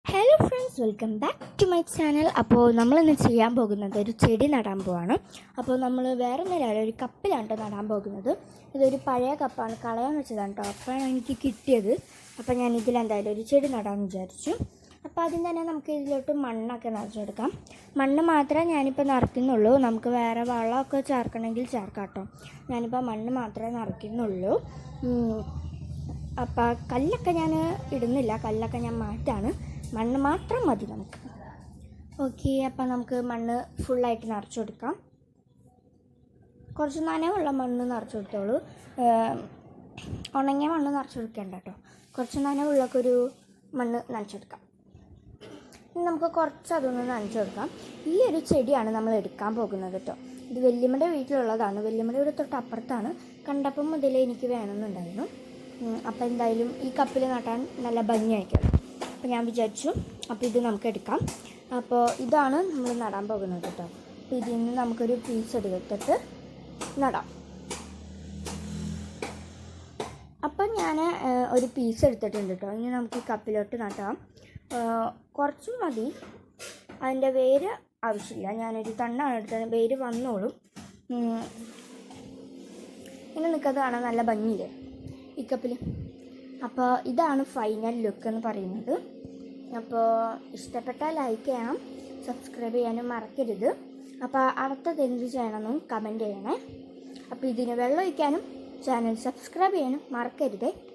Hello friends, welcome back to my channel. അപ്പോൾ നമ്മളിന്ന് ചെയ്യാൻ പോകുന്നത് ഒരു ചെടി നടാൻ പോവാണ്. അപ്പോൾ നമ്മൾ വേറെ ഒന്നുമില്ല, ഒരു കപ്പിലാണ് കേട്ടോ നടാൻ പോകുന്നത്. ഇതൊരു പഴയ കപ്പാണ്, കളയാൻ വെച്ചതാണ് കേട്ടോ. അപ്പോഴാണ് എനിക്ക് കിട്ടിയത്. അപ്പോൾ ഞാൻ ഇതിലെന്തായാലും ഒരു ചെടി നടാമെന്ന് വിചാരിച്ചു. അപ്പോൾ ആദ്യം തന്നെ നമുക്ക് ഇതിലോട്ട് മണ്ണൊക്കെ നിറച്ചെടുക്കാം. മണ്ണ് മാത്രമേ ഞാനിപ്പോൾ നിറയ്ക്കുന്നുള്ളൂ. നമുക്ക് വേറെ വളമൊക്കെ ചേർക്കണമെങ്കിൽ ചേർക്കാം കേട്ടോ. ഞാനിപ്പോൾ മണ്ണ് മാത്രമേ നിറയ്ക്കുന്നുള്ളൂ. അപ്പോൾ കല്ലൊക്കെ ഞാൻ ഇടുന്നില്ല, കല്ലൊക്കെ ഞാൻ മാറ്റാണ്. മണ്ണ് മാത്രം മതി നമുക്ക്. ഓക്കെ, അപ്പോൾ നമുക്ക് മണ്ണ് ഫുള്ളായിട്ട് നിറച്ച് കൊടുക്കാം. കുറച്ച് നനവുള്ള മണ്ണ് നിറച്ച് കൊടുത്തോളൂ, ഉണങ്ങിയ മണ്ണ് നിറച്ച് കൊടുക്കേണ്ട കേട്ടോ. കുറച്ച് നനവുള്ളൊക്കെ ഒരു മണ്ണ് നനച്ചെടുക്കാം. ഇനി നമുക്ക് കുറച്ച് അതൊന്ന് നനച്ച് കൊടുക്കാം. ഈ ഒരു ചെടിയാണ് നമ്മൾ എടുക്കാൻ പോകുന്നത് കേട്ടോ. ഇത് വല്യമ്മയുടെ വീട്ടിലുള്ളതാണ്. വല്യമ്മയുടെ വീട് തൊട്ട് അപ്പുറത്താണ്. കണ്ടപ്പം മുതലേ എനിക്ക് വേണമെന്നുണ്ടായിരുന്നു. അപ്പോൾ എന്തായാലും ഈ കപ്പിൽ നട്ടാൻ നല്ല ഭംഗിയായിരിക്കും. അപ്പോൾ ഞാൻ വിചാരിച്ചു, അപ്പോൾ ഇത് നമുക്ക് എടുക്കാം. അപ്പോൾ ഇതാണ് നമ്മൾ നടാൻ പോകുന്നത് കേട്ടോ. അപ്പോൾ ഇതിൽ നിന്ന് നമുക്കൊരു പീസ് എടുത്തിട്ട് നടാം. അപ്പം ഞാൻ ഒരു പീസ് എടുത്തിട്ടുണ്ട് കേട്ടോ. ഇനി നമുക്ക് ഈ കപ്പിലോട്ട് നടാം. കുറച്ചും മതി, അതിൻ്റെ വേര് ആവശ്യമില്ല. ഞാനൊരു തണ്ടാണ് എടുത്തത്, വേര് വന്നോളും. ഇങ്ങനെ നിൽക്കുന്നത് കാണാൻ നല്ല ഭംഗിയില്ലേ ഈ കപ്പിൽ. അപ്പോൾ ഇതാണ് ഫൈനൽ ലുക്ക് എന്ന് പറയുന്നത്. അപ്പോൾ ഇഷ്ടപ്പെട്ടാൽ ലൈക്ക് ചെയ്യണം, സബ്സ്ക്രൈബ് ചെയ്യാനും മറക്കരുത്. അപ്പോൾ അടുത്തത് എന്ത് ചെയ്യണമെന്നും കമൻറ്റ് ചെയ്യണേ. അപ്പോൾ ഇതിന് വെള്ളം ഒഴിക്കാനും ചാനൽ സബ്സ്ക്രൈബ് ചെയ്യാനും മറക്കരുത്.